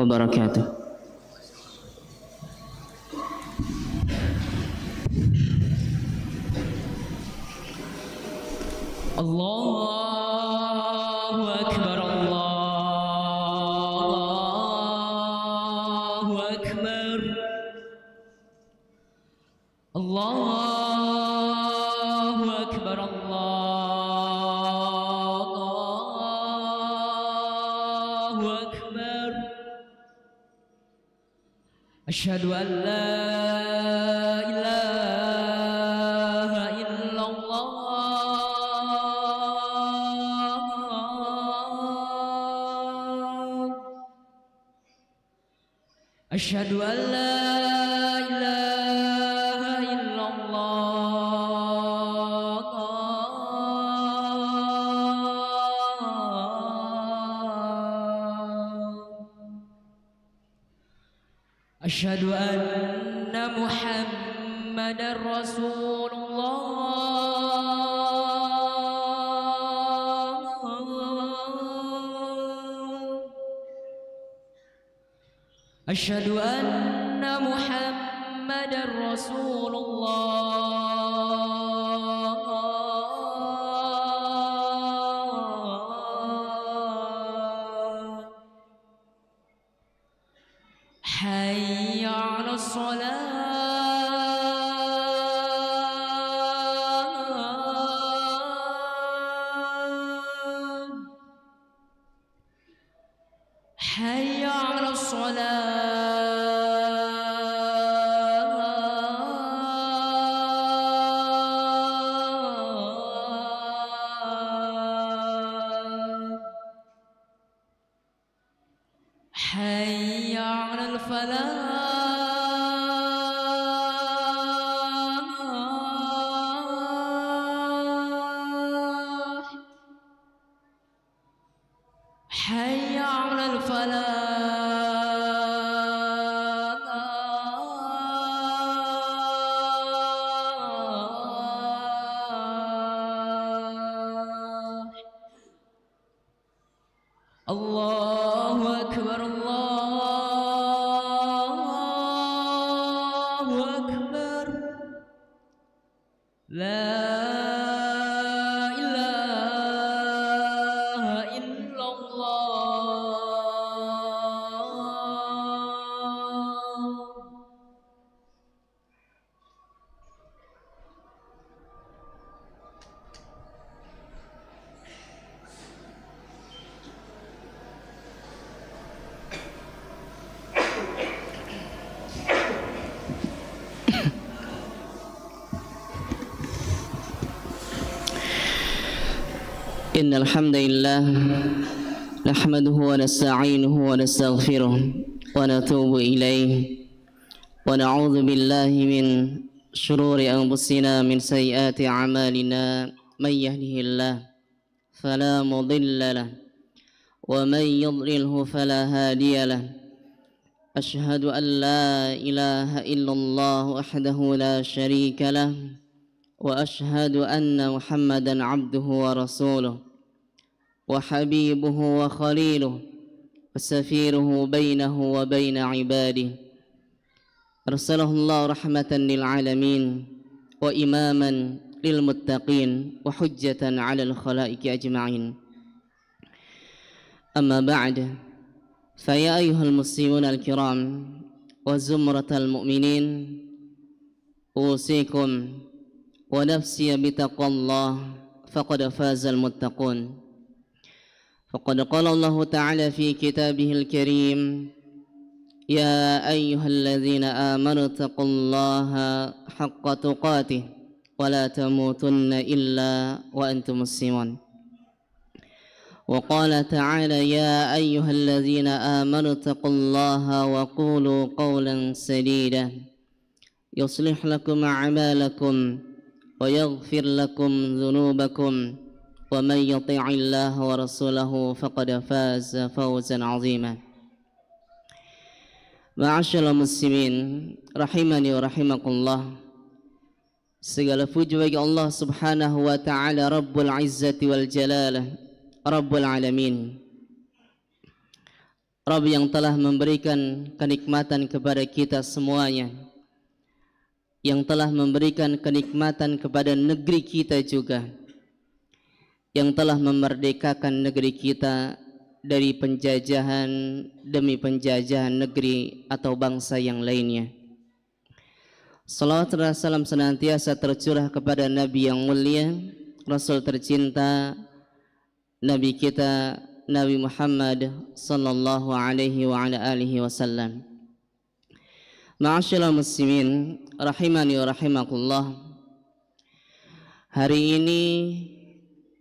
wabarakatuh. Allahu Akbar, Allahu Akbar, Allahu Akbar, Allahu Akbar. Asyhadu an la ilaha illallah. Asyhadu an la ilaha illallah. Asyhadu anna Muhammadar Rasulullah. Asyhadu anna Muhammadar Rasulullah. Hayya 'alas shalah. Hayya 'alas shalah. Hayya 'alal falah. Hayya 'alal falah. Allahu Akbar, Allahu Akbar. La ilaha illallah. إن الحمد لله نحمده ونستعينه ونستغفره ونتوب إليه ونعوذ بالله من شرور أنفسنا من سيئات أعمالنا من يهده الله فلا مضل له ومن يضلله فلا هادي له أشهد أن لا إله إلا الله وحده لا شريك له وأشهد أن محمدا عبده ورسوله وحبيبه وخليله وسفيره بينه وبين عباده أرسله الله رحمة للعالمين وإماما للمتقين وحجة على الخلائق أجمعين. أما بعد فيا أيها المسلمون الكرام وزمرة المؤمنين أوصيكم ونفسي بتقوى الله فقد فاز المتقون. فقد قال الله تعالى في كتابه الكريم يا أيها الذين آمنوا اتقوا الله حق تقاته ولا تموتن إلا وأنتم مسلمون. وقال تعالى يا أيها الذين آمنوا اتقوا الله وقولوا قولا سديدا يصلح لكم أعمالكم ويغفر لكم ذنوبكم ومن يطع الله ورسوله فقد فاز فوزا عظيما. Ma'asyiral muslimin rahimani wa rahimakumullah. Segala puji bagi Allah Subhanahu wa taala Rabbul Izzati wal Jalalah, Rabbul Alamin. Rabb yang telah memberikan kenikmatan kepada kita semuanya, yang telah memberikan kenikmatan kepada negeri kita juga, yang telah memerdekakan negeri kita dari penjajahan demi penjajahan negeri atau bangsa yang lainnya. Salawat dan salam senantiasa tercurah kepada Nabi yang mulia, Rasul tercinta, Nabi kita Nabi Muhammad sallallahu alaihi wa ala alihi wasallam. Ma'asyiral muslimin rahimani wa rahimakumullah. Hari ini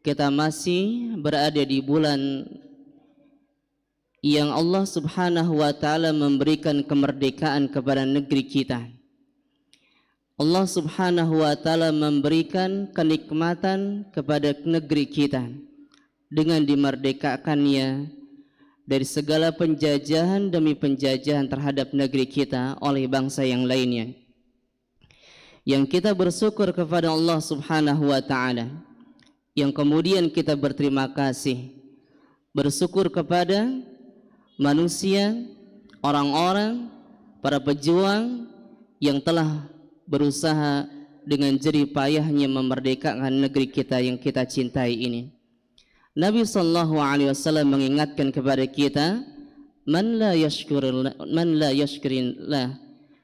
kita masih berada di bulan yang Allah Subhanahu wa taala memberikan kemerdekaan kepada negeri kita. Allah Subhanahu wa taala memberikan kenikmatan kepada negeri kita dengan dimerdekakannya dari segala penjajahan demi penjajahan terhadap negeri kita oleh bangsa yang lainnya. Yang kita bersyukur kepada Allah Subhanahu wa taala, yang kemudian kita berterima kasih, bersyukur kepada manusia, orang-orang, para pejuang yang telah berusaha dengan jerih payahnya memerdekakan negeri kita yang kita cintai ini. Nabi sallallahu alaihi wasallam mengingatkan kepada kita, man la yashkurillah,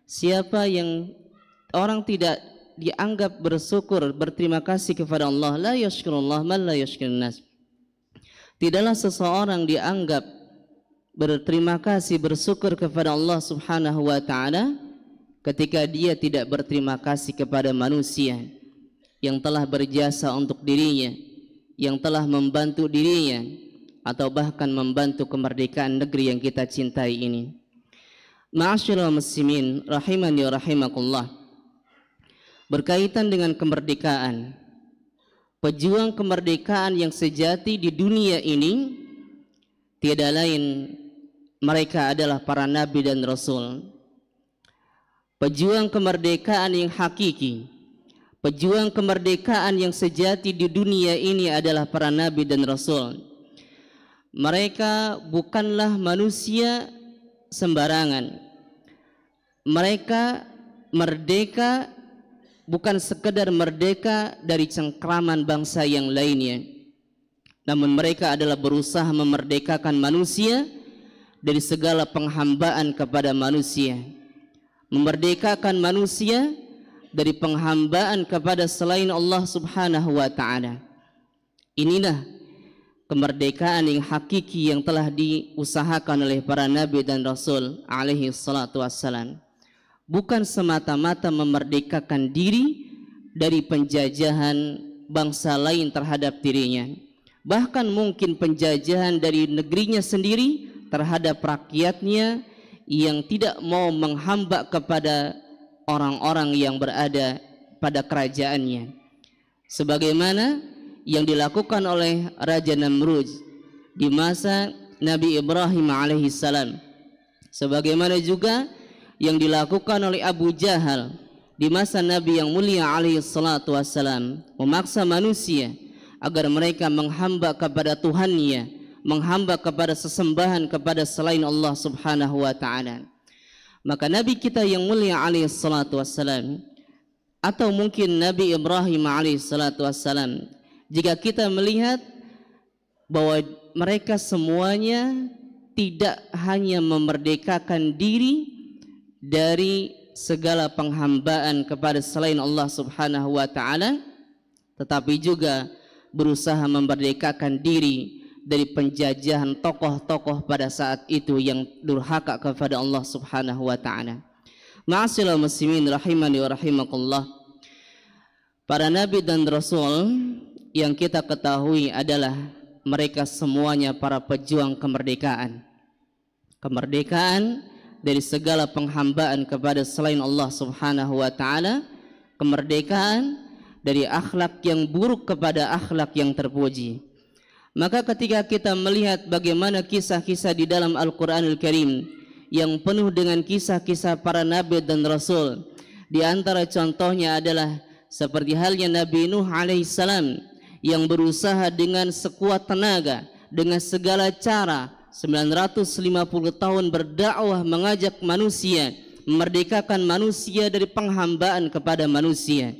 siapa yang orang tidak dianggap bersyukur, berterima kasih kepada Allah, la yashkurullah man la yashkurin nas. Tidaklah seseorang dianggap berterima kasih, bersyukur kepada Allah Subhanahu wa taala ketika dia tidak berterima kasih kepada manusia yang telah berjasa untuk dirinya, yang telah membantu dirinya, atau bahkan membantu kemerdekaan negeri yang kita cintai ini. Ma'asyiral muslimin rahimani wa rahimakumullah. Berkaitan dengan kemerdekaan, pejuang kemerdekaan yang sejati di dunia ini tiada lain, mereka adalah para nabi dan rasul. Pejuang kemerdekaan yang hakiki, pejuang kemerdekaan yang sejati di dunia ini adalah para nabi dan rasul. Mereka bukanlah manusia sembarangan. Mereka merdeka bukan sekedar merdeka dari cengkraman bangsa yang lainnya, namun mereka adalah berusaha memerdekakan manusia dari segala penghambaan kepada manusia, memerdekakan manusia dari penghambaan kepada selain Allah Subhanahu wa taala. Inilah kemerdekaan yang hakiki yang telah diusahakan oleh para nabi dan rasul alaihi salatu wassalam. Bukan semata-mata memerdekakan diri dari penjajahan bangsa lain terhadap dirinya, bahkan mungkin penjajahan dari negerinya sendiri terhadap rakyatnya yang tidak mau menghamba kepada orang-orang yang berada pada kerajaannya, sebagaimana yang dilakukan oleh Raja Namrud di masa Nabi Ibrahim alaihissalam, sebagaimana juga yang dilakukan oleh Abu Jahal di masa Nabi yang mulia alaihissalatu wassalam, memaksa manusia agar mereka menghamba kepada Tuhannya, menghamba kepada sesembahan kepada selain Allah Subhanahu wa taala. Maka Nabi kita yang mulia alaihissalatu wassalam, atau mungkin Nabi Ibrahim alaihissalatu wassalam, jika kita melihat bahwa mereka semuanya tidak hanya memerdekakan diri dari segala penghambaan kepada selain Allah Subhanahu wa taala, tetapi juga berusaha memerdekakan diri dari penjajahan tokoh-tokoh pada saat itu yang durhaka kepada Allah Subhanahu wa taala. Ma'asyiral muslimin rahimani wa rahimakumullah. Para nabi dan rasul yang kita ketahui adalah mereka semuanya para pejuang kemerdekaan. Kemerdekaan dari segala penghambaan kepada selain Allah Subhanahu wa taala, kemerdekaan dari akhlak yang buruk kepada akhlak yang terpuji. Maka ketika kita melihat bagaimana kisah-kisah di dalam Al-Qur'anul Karim yang penuh dengan kisah-kisah para nabi dan rasul, di antara contohnya adalah seperti halnya Nabi Nuh alaihissalam yang berusaha dengan sekuat tenaga, dengan segala cara 950 tahun berdakwah mengajak manusia, memerdekakan manusia dari penghambaan kepada manusia,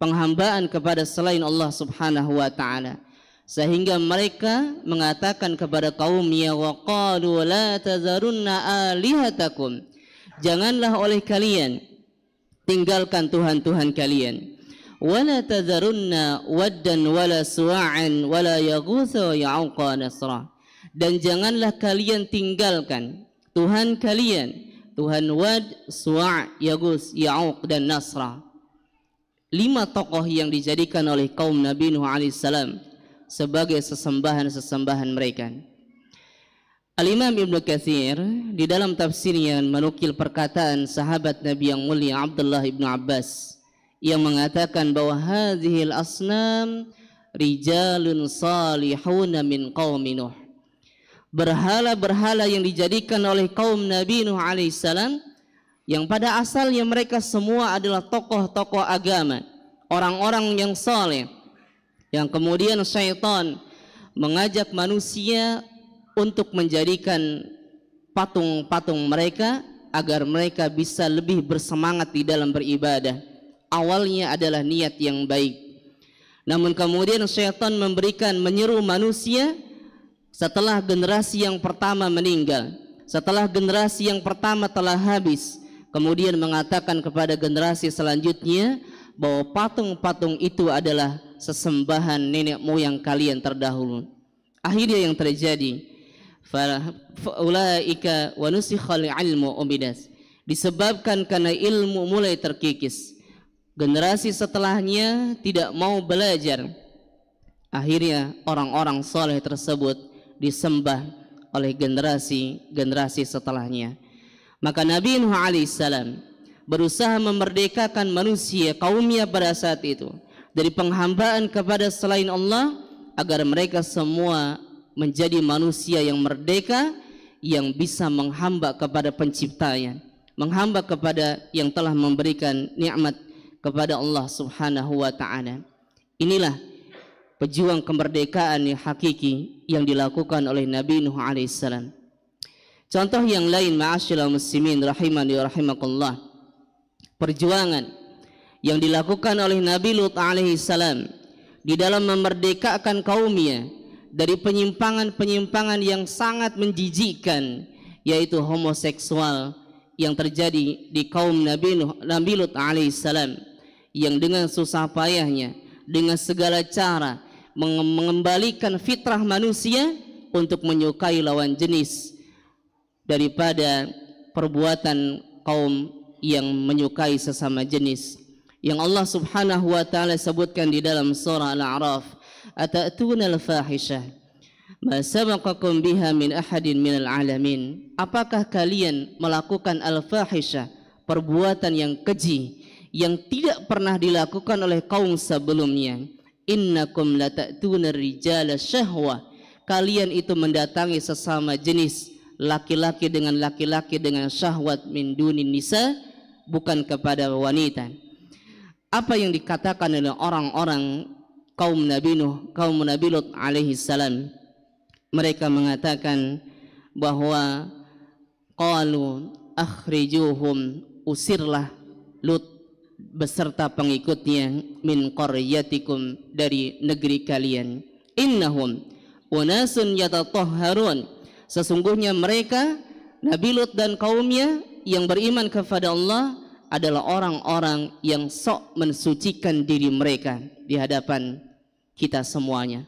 penghambaan kepada selain Allah Subhanahu wa taala, sehingga mereka mengatakan kepada kaumnya, wa qalu la tazarunna alihatakum, janganlah oleh kalian tinggalkan Tuhan-Tuhan kalian, wala tazarunna waddan wala suwa'an wala yaghutha wa ya'uqa nasra, dan janganlah kalian tinggalkan Tuhan kalian, Tuhan Wad, Suwa', Yaghus, Ya'uq dan Nasra. 5 tokoh yang dijadikan oleh kaum Nabi Nuh alaihissalam sebagai sesembahan-sesembahan mereka. Al-Imam Ibnu Katsir di dalam tafsirnya menukil perkataan sahabat Nabi yang mulia Abdullah ibnu Abbas yang mengatakan bahwa hadhil asnam rijalun salihuna min qaumi Nuh. Berhala-berhala yang dijadikan oleh kaum Nabi Nuh alaihissalam yang pada asalnya mereka semua adalah tokoh-tokoh agama, orang-orang yang saleh, yang kemudian syaitan mengajak manusia untuk menjadikan patung-patung mereka agar mereka bisa lebih bersemangat di dalam beribadah. Awalnya adalah niat yang baik, namun kemudian syaitan menyeru manusia setelah generasi yang pertama meninggal, setelah generasi yang pertama telah habis, kemudian mengatakan kepada generasi selanjutnya bahwa patung-patung itu adalah sesembahan nenek moyang kalian terdahulu. Akhirnya yang terjadi, faulaika wa nusikhal ilmu umidas, disebabkan karena ilmu mulai terkikis, generasi setelahnya tidak mau belajar, akhirnya orang-orang soleh tersebut disembah oleh generasi setelahnya. Maka Nabi Nuh alaihissalam berusaha memerdekakan manusia kaumnya pada saat itu dari penghambaan kepada selain Allah, agar mereka semua menjadi manusia yang merdeka, yang bisa menghamba kepada penciptanya, menghamba kepada yang telah memberikan nikmat kepada Allah Subhanahu wa ta'ala. Inilah pejuang kemerdekaan yang hakiki yang dilakukan oleh Nabi Nuh alaihissalam. Contoh yang lain, ma'asyiral muslimin rahimani wa rahimakumullah, perjuangan yang dilakukan oleh Nabi Lut alaihissalam di dalam memerdekakan kaumnya dari penyimpangan-penyimpangan yang sangat menjijikkan, yaitu homoseksual yang terjadi di kaum Nabi Lut alaihissalam, yang dengan susah payahnya, dengan segala cara mengembalikan fitrah manusia untuk menyukai lawan jenis daripada perbuatan kaum yang menyukai sesama jenis, yang Allah Subhanahu wa taala sebutkan di dalam surah Al-A'raf, atatuna al-fahisyah ma sabaqakum biha min ahadin minal alamin, apakah kalian melakukan al-fahisyah, perbuatan yang keji yang tidak pernah dilakukan oleh kaum sebelumnya. Innakum lata'tuna rijala syahwa, kalian itu mendatangi sesama jenis, laki-laki dengan syahwat min dunin nisa, bukan kepada wanita. Apa yang dikatakan oleh orang-orang kaum Nabi Nuh, kaum Nabi Lut alaihi salam, mereka mengatakan bahwa qalu akhrijuhum, usirlah Lut beserta pengikutnya, min qaryatikum, dari negeri kalian, innahum unasun yatatahharun, sesungguhnya mereka Nabi Lut dan kaumnya yang beriman kepada Allah adalah orang-orang yang sok mensucikan diri mereka di hadapan kita semuanya.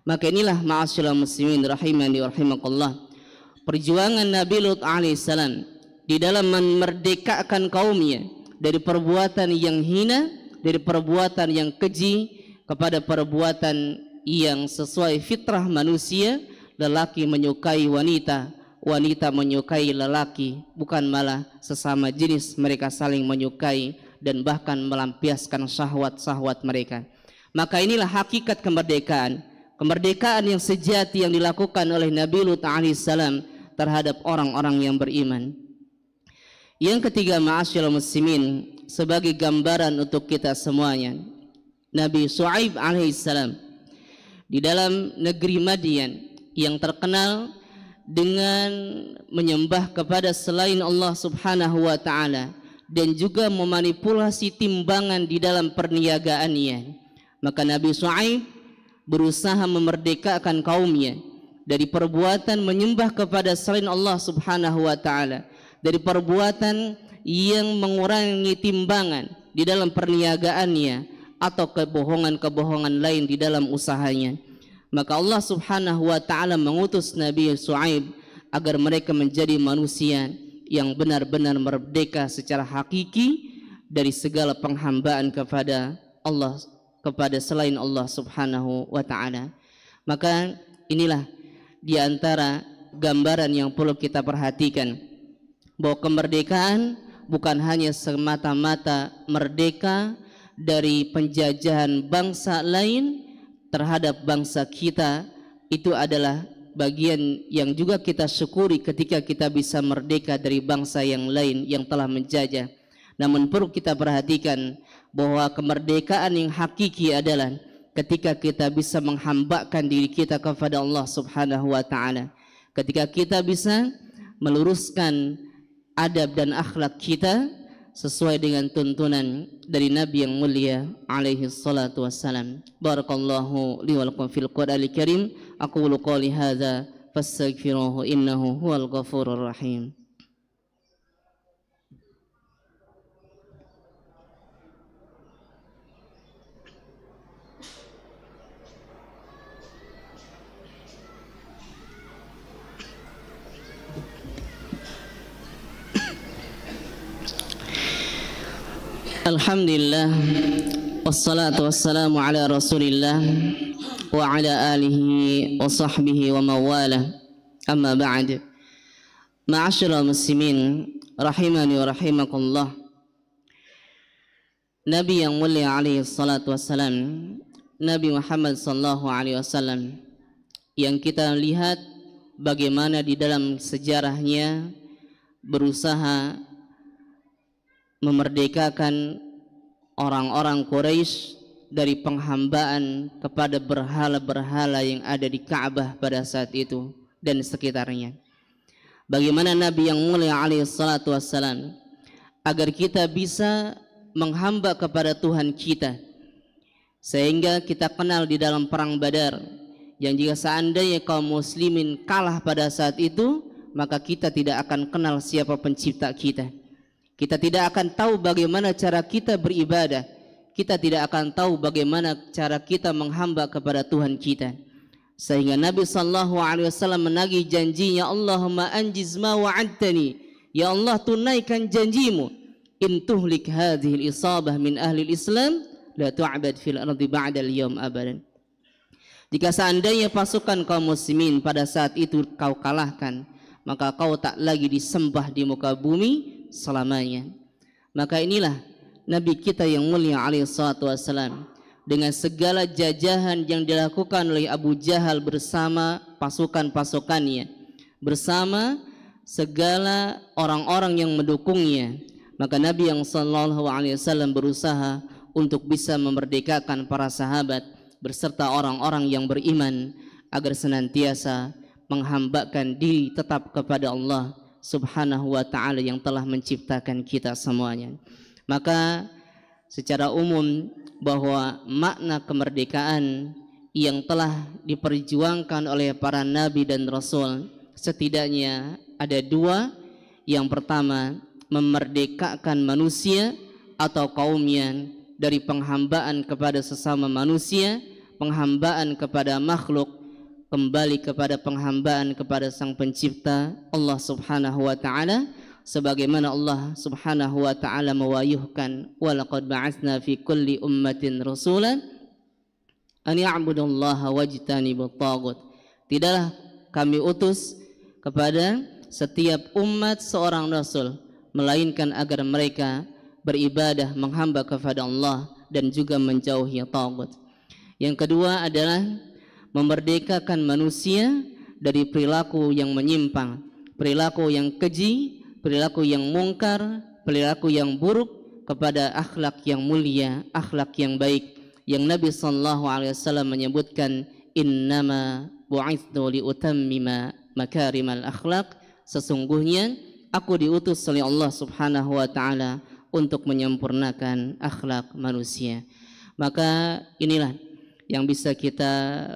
Maka inilah ma'asyiral muslimin rahimani wa rahimakumullah, perjuangan Nabi Lut alaihissalam di dalam memerdekakan kaumnya dari perbuatan yang hina, dari perbuatan yang keji kepada perbuatan yang sesuai fitrah manusia, lelaki menyukai wanita, wanita menyukai lelaki, bukan malah sesama jenis mereka saling menyukai dan bahkan melampiaskan syahwat-syahwat mereka. Maka inilah hakikat kemerdekaan, kemerdekaan yang sejati yang dilakukan oleh Nabi Lut alaihissalam terhadap orang-orang yang beriman. Yang ketiga, ma'asyiral muslimin, sebagai gambaran untuk kita semuanya, Nabi Shu'aib alaihissalam di dalam negeri Madian yang terkenal dengan menyembah kepada selain Allah Subhanahu wa taala dan juga memanipulasi timbangan di dalam perniagaannya. Maka Nabi Shu'aib berusaha memerdekakan kaumnya dari perbuatan menyembah kepada selain Allah Subhanahu wa taala, dari perbuatan yang mengurangi timbangan di dalam perniagaannya atau kebohongan-kebohongan lain di dalam usahanya. Maka Allah Subhanahu wa taala mengutus Nabi Shu'aib agar mereka menjadi manusia yang benar-benar merdeka secara hakiki dari segala penghambaan kepada Allah, kepada selain Allah Subhanahu wa taala. Maka inilah di antara gambaran yang perlu kita perhatikan, bahwa kemerdekaan bukan hanya semata-mata merdeka dari penjajahan bangsa lain terhadap bangsa kita. Itu adalah bagian yang juga kita syukuri ketika kita bisa merdeka dari bangsa yang lain yang telah menjajah. Namun perlu kita perhatikan bahwa kemerdekaan yang hakiki adalah ketika kita bisa menghambakan diri kita kepada Allah Subhanahu wa taala, ketika kita bisa meluruskan adab dan akhlak kita sesuai dengan tuntunan dari Nabi yang mulia alaihi salatu wassalam. Barakallahu li wa lakum fil Qur'anil Karim. Aqulu qouli hadza fastaghfiruhu innahu huwal ghafurur rahim. Alhamdulillah, wassalatu wassalamu ala rasulillah wa ala alihi wa sahbihi wa mawalah. Amma ba'd. Ma'asyiral muslimin rahimani wa rahimakumullah. Nabi yang mulia alaihi salatu wassalam, Nabi Muhammad sallallahu alaihi wasallam, yang kita lihat bagaimana di dalam sejarahnya berusaha memerdekakan orang-orang Quraisy dari penghambaan kepada berhala-berhala yang ada di Ka'bah pada saat itu dan sekitarnya. Bagaimana Nabi yang mulia alaihi salatu wassalam agar kita bisa menghamba kepada Tuhan kita, sehingga kita kenal di dalam perang Badar, yang jika seandainya kaum muslimin kalah pada saat itu, maka kita tidak akan kenal siapa pencipta kita. Kita tidak akan tahu bagaimana cara kita beribadah. Kita tidak akan tahu bagaimana cara kita menghamba kepada Tuhan kita. Sehingga Nabi sallallahu alaihi wasallam menagih janjinya, Allahumma anjiz ma wa'adtani. Ya Allah, tunaikan janjimu. In tuhlik hadhil isabah min ahli Islam la tu'bad fil ardi ba'dal yawm abadan. Jika seandainya pasukan kaum muslimin pada saat itu kau kalahkan, maka kau tak lagi disembah di muka bumi selamanya. Maka inilah Nabi kita yang mulia alaihi salatu wassalam, dengan segala jajahan yang dilakukan oleh Abu Jahal bersama pasukan-pasukannya, bersama segala orang-orang yang mendukungnya, maka Nabi yang sallallahu alaihi wasallam berusaha untuk bisa memerdekakan para sahabat berserta orang-orang yang beriman agar senantiasa menghambakan diri tetap kepada Allah Subhanahu wa ta'ala yang telah menciptakan kita semuanya. Maka secara umum bahwa makna kemerdekaan yang telah diperjuangkan oleh para nabi dan rasul setidaknya ada dua. Yang pertama, memerdekakan manusia atau kaumnya dari penghambaan kepada sesama manusia, penghambaan kepada makhluk, kembali kepada penghambaan kepada Sang Pencipta Allah Subhanahu wa taala, sebagaimana Allah Subhanahu wa taala mewayuhkan, wa laqad ba'atsna fi kulli ummatin rasulan an ya'budullaha wajtanibut taghut. Tidaklah kami utus kepada setiap umat seorang rasul melainkan agar mereka beribadah menghamba kepada Allah dan juga menjauhi taghut. Yang kedua adalah memerdekakan manusia dari perilaku yang menyimpang, perilaku yang keji, perilaku yang mungkar, perilaku yang buruk kepada akhlak yang mulia, akhlak yang baik, yang Nabi sallallahu alaihi wasallam menyebutkan, innama bu'itsu liutammima makarimal akhlak, sesungguhnya aku diutus oleh Allah Subhanahu wa taala untuk menyempurnakan akhlak manusia. Maka inilah yang bisa kita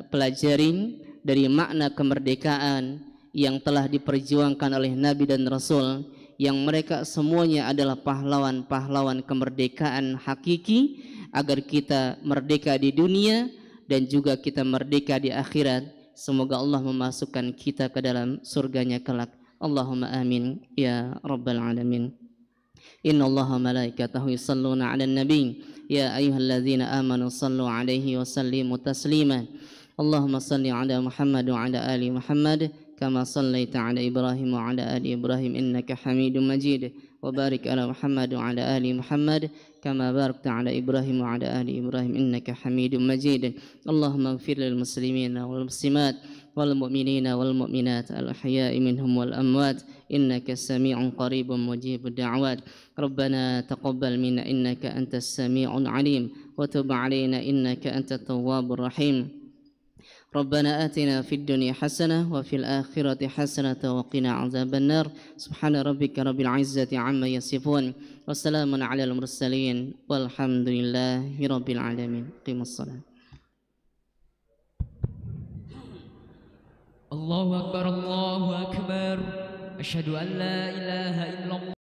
pelajarin dari makna kemerdekaan yang telah diperjuangkan oleh Nabi dan Rasul, yang mereka semuanya adalah pahlawan-pahlawan kemerdekaan hakiki, agar kita merdeka di dunia dan juga kita merdeka di akhirat. Semoga Allah memasukkan kita ke dalam surganya kelak. Allahumma amin ya rabbal alamin. Inna Allaha malaikatahu yusalluna 'alan nabi ya ayyuhalladzina amanu sallu 'alaihi wa sallimu taslima. Allahumma salli 'ala Muhammad wa 'ala ali Muhammad kama sallaita 'ala Ibrahim wa 'ala ali Ibrahim innaka Hamidum Majid. Wa barik 'ala Muhammad wa 'ala ali Muhammad kama barakta 'ala Ibrahim wa 'ala ali Ibrahim innaka Hamidum Majid. Allahumma ighfir lil muslimina wal muslimat wal mu'minina wal mu'minat al ahya'i minhum wal amwat innaka sami'un qaribun mujibud da'wat. Rabbana taqabbal minna innaka antas sami'un 'alim wa tub 'alaina innaka antat tawwabur rahim. ربنا آتنا في الدنيا حسنة وفي الآخرة حسنة وقنا عذاب النار. سبحان ربك رب العزة عما يصفون وسلام على المرسلين والحمد لله رب العالمين. قم الصلاة. الله أكبر الله أكبر. أشهد أن لا إله إلا الله.